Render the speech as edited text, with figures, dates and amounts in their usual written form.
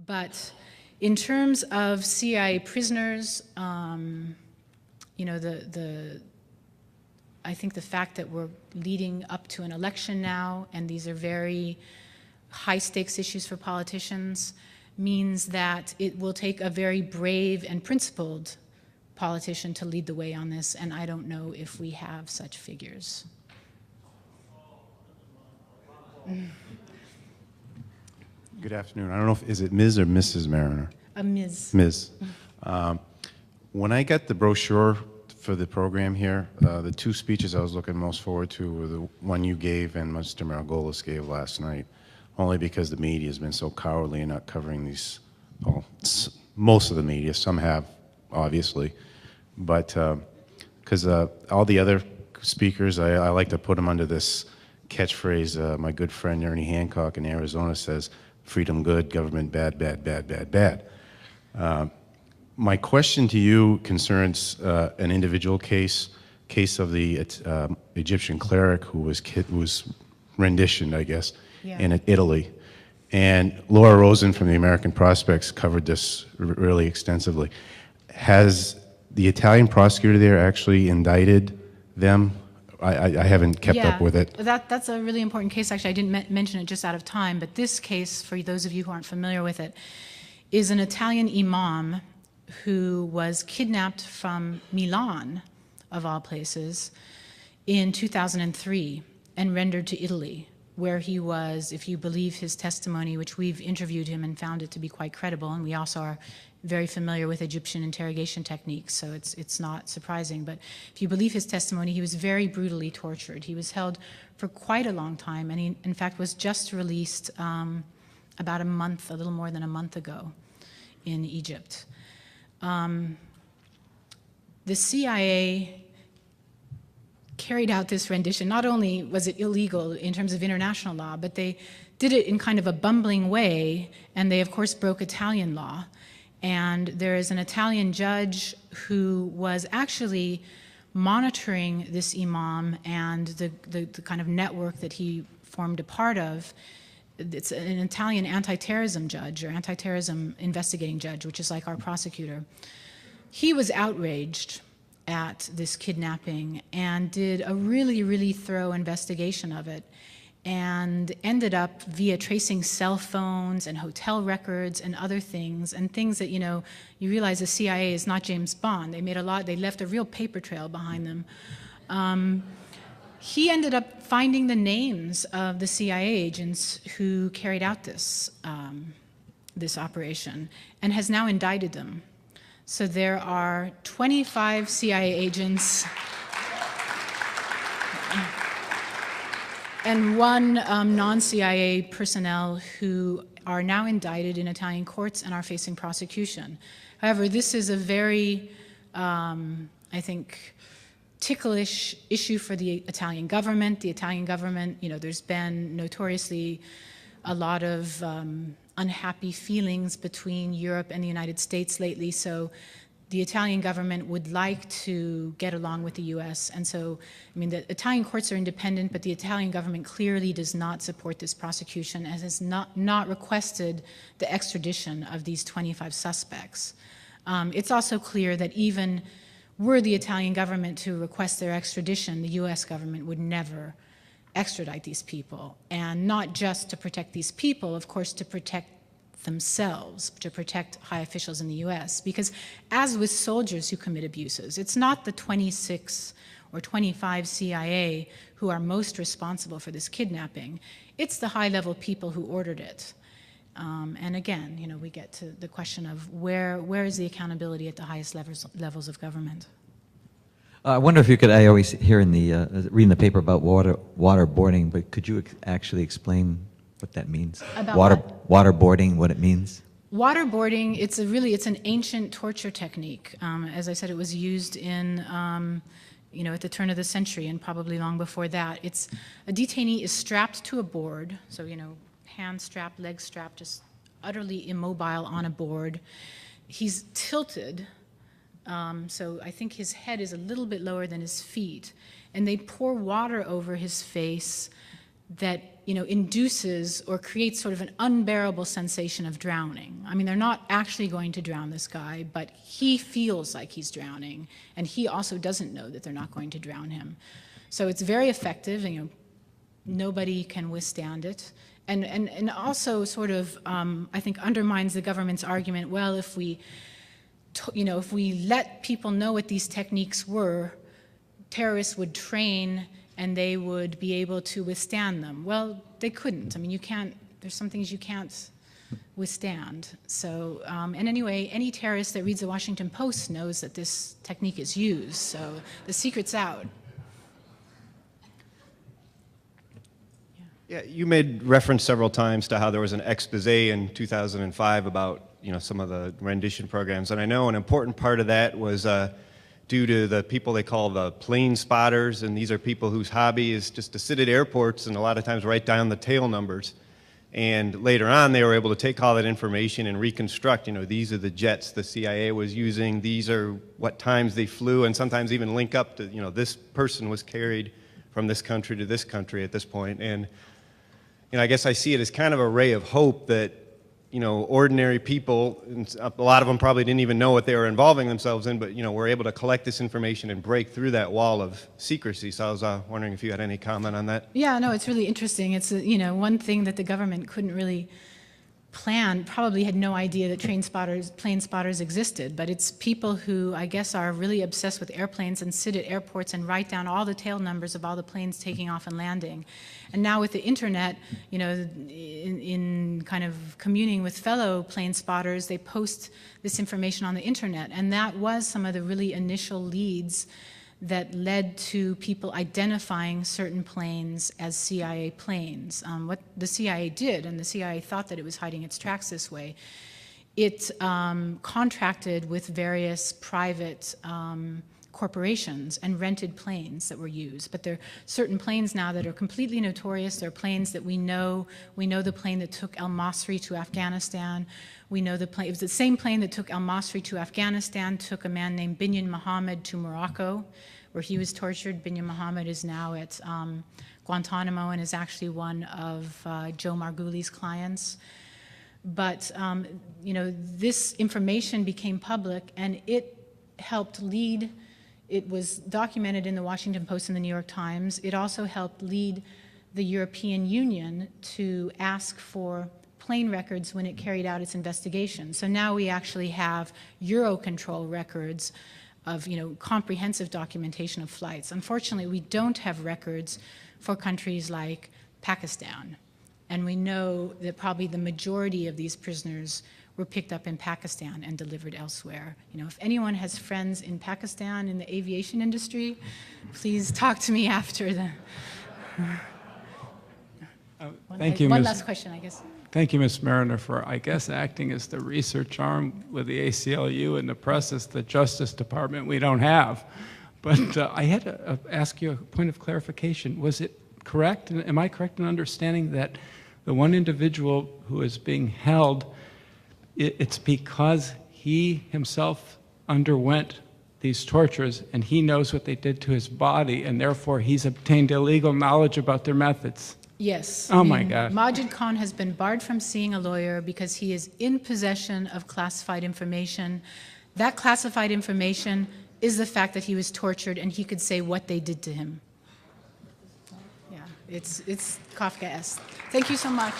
But in terms of CIA prisoners, you know, I think the fact that we're leading up to an election now, and these are very high-stakes issues for politicians, means that it will take a very brave and principled politician to lead the way on this, and I don't know if we have such figures. Good afternoon. I don't know if, is it Ms. or Mrs. Mariner? Ms. Ms. When I got the brochure for the program here, the two speeches I was looking most forward to were the one you gave and Mr. Margolis gave last night, only because the media has been so cowardly in not covering these, well, most of the media, some have, obviously, but because all the other speakers, I like to put them under this catchphrase, my good friend Ernie Hancock in Arizona says, freedom good, government bad, bad, bad, bad, bad. My question to you concerns an individual case of the Egyptian cleric who was renditioned, I guess, in Italy. And Laura Rosen from the American Prospects covered this really extensively. Has the Italian prosecutor there actually indicted them? I haven't kept up with it. That's a really important case. Actually, I didn't mention it just out of time, but this case, for those of you who aren't familiar with it, is an Italian imam who was kidnapped from Milan, of all places, in 2003 and rendered to Italy, where he was, if you believe his testimony, which we've interviewed him and found it to be quite credible, and we also are very familiar with Egyptian interrogation techniques, so it's not surprising. But if you believe his testimony, he was very brutally tortured. He was held for quite a long time, and he, in fact, was just released about a little more than a month ago in Egypt. The CIA carried out this rendition. Not only was it illegal in terms of international law, but they did it in kind of a bumbling way, and they, of course, broke Italian law. And there is an Italian judge who was actually monitoring this imam and the kind of network that he formed a part of. It's an Italian anti-terrorism judge or anti-terrorism investigating judge, which is like our prosecutor. He was outraged at this kidnapping and did a really, really thorough investigation of it, and ended up via tracing cell phones and hotel records and other things, and things that, you know, you realize the CIA is not James Bond. They left a real paper trail behind them. He ended up finding the names of the CIA agents who carried out this, this operation, and has now indicted them. So there are 25 CIA agents and one non-CIA personnel who are now indicted in Italian courts and are facing prosecution. However, this is a very, I think, ticklish issue for the Italian government. The Italian government, you know, there's been notoriously a lot of unhappy feelings between Europe and the United States lately, so the Italian government would like to get along with the US. And so, I mean, the Italian courts are independent, but the Italian government clearly does not support this prosecution and has not requested the extradition of these 25 suspects. It's also clear that even were the Italian government to request their extradition, the US government would never extradite these people. And not just to protect these people, of course, to protect themselves, to protect high officials in the US. Because as with soldiers who commit abuses, it's not the 26 or 25 CIA who are most responsible for this kidnapping. It's the high-level people who ordered it. And again, you know, we get to the question of where is the accountability at the highest levels of government? I wonder if you could, I always hear in the, reading the paper about waterboarding, but could you actually explain what that means? About waterboarding, what it means? Waterboarding, it's an ancient torture technique. As I said, it was used in, you know, at the turn of the century and probably long before that. It's, a detainee is strapped to a board, so, you know, hand strapped, leg strapped, just utterly immobile on a board. He's tilted, so I think his head is a little bit lower than his feet, and they pour water over his face that, you know, induces or creates sort of an unbearable sensation of drowning. I mean, they're not actually going to drown this guy, but he feels like he's drowning, and he also doesn't know that they're not going to drown him. So it's very effective, and, you know, nobody can withstand it. And also sort of, I think, undermines the government's argument, well, if we, you know, if we let people know what these techniques were, terrorists would train and they would be able to withstand them. Well, they couldn't. I mean, you can't, there's some things you can't withstand. So, and anyway, any terrorist that reads the Washington Post knows that this technique is used, so the secret's out. Yeah, you made reference several times to how there was an expose in 2005 about, you know, some of the rendition programs, and I know an important part of that was due to the people they call the plane spotters, and these are people whose hobby is just to sit at airports and a lot of times write down the tail numbers. And later on, they were able to take all that information and reconstruct, you know, these are the jets the CIA was using, these are what times they flew, and sometimes even link up to, you know, this person was carried from this country to this country at this point. And, you know, I guess I see it as kind of a ray of hope that, you know, ordinary people, and a lot of them probably didn't even know what they were involving themselves in, but, you know, were able to collect this information and break through that wall of secrecy. So I was wondering if you had any comment on that. Yeah, no, it's really interesting. It's, you know, one thing that the government couldn't really plan, probably had no idea that plane spotters existed, but it's people who, I guess, are really obsessed with airplanes and sit at airports and write down all the tail numbers of all the planes taking off and landing. And now with the internet, you know, in kind of communing with fellow plane spotters, they post this information on the internet, and that was some of the really initial leads that led to people identifying certain planes as CIA planes. What the CIA did, and the CIA thought that it was hiding its tracks this way, it contracted with various private corporations and rented planes that were used. But there are certain planes now that are completely notorious. There are planes that we know the plane that took al-Masri to Afghanistan. We know the plane, it was the same plane that took al-Masri to Afghanistan, took a man named Binyan Mohammed to Morocco, where he was tortured. Binyan Mohammed is now at Guantanamo and is actually one of Joe Margulies' clients. But, you know, this information became public, and it helped lead, it was documented in the Washington Post and the New York Times. It also helped lead the European Union to ask for plane records when it carried out its investigation. So now we actually have Eurocontrol records of, you know, comprehensive documentation of flights. Unfortunately, we don't have records for countries like Pakistan. And we know that probably the majority of these prisoners were picked up in Pakistan and delivered elsewhere. You know, if anyone has friends in Pakistan in the aviation industry, please talk to me after the... Thank you, One Ms. last question, I guess. Thank you, Ms. Mariner, for, I guess, acting as the research arm with the ACLU and the press as the Justice Department we don't have. But I had to ask you a point of clarification. Was it correct, and am I correct in understanding that the one individual who is being held, it's because he himself underwent these tortures and he knows what they did to his body, and therefore he's obtained illegal knowledge about their methods? Yes. Oh my God. Majid Khan has been barred from seeing a lawyer because he is in possession of classified information. That classified information is the fact that he was tortured, and he could say what they did to him. Yeah, it's Kafkaesque. Thank you so much.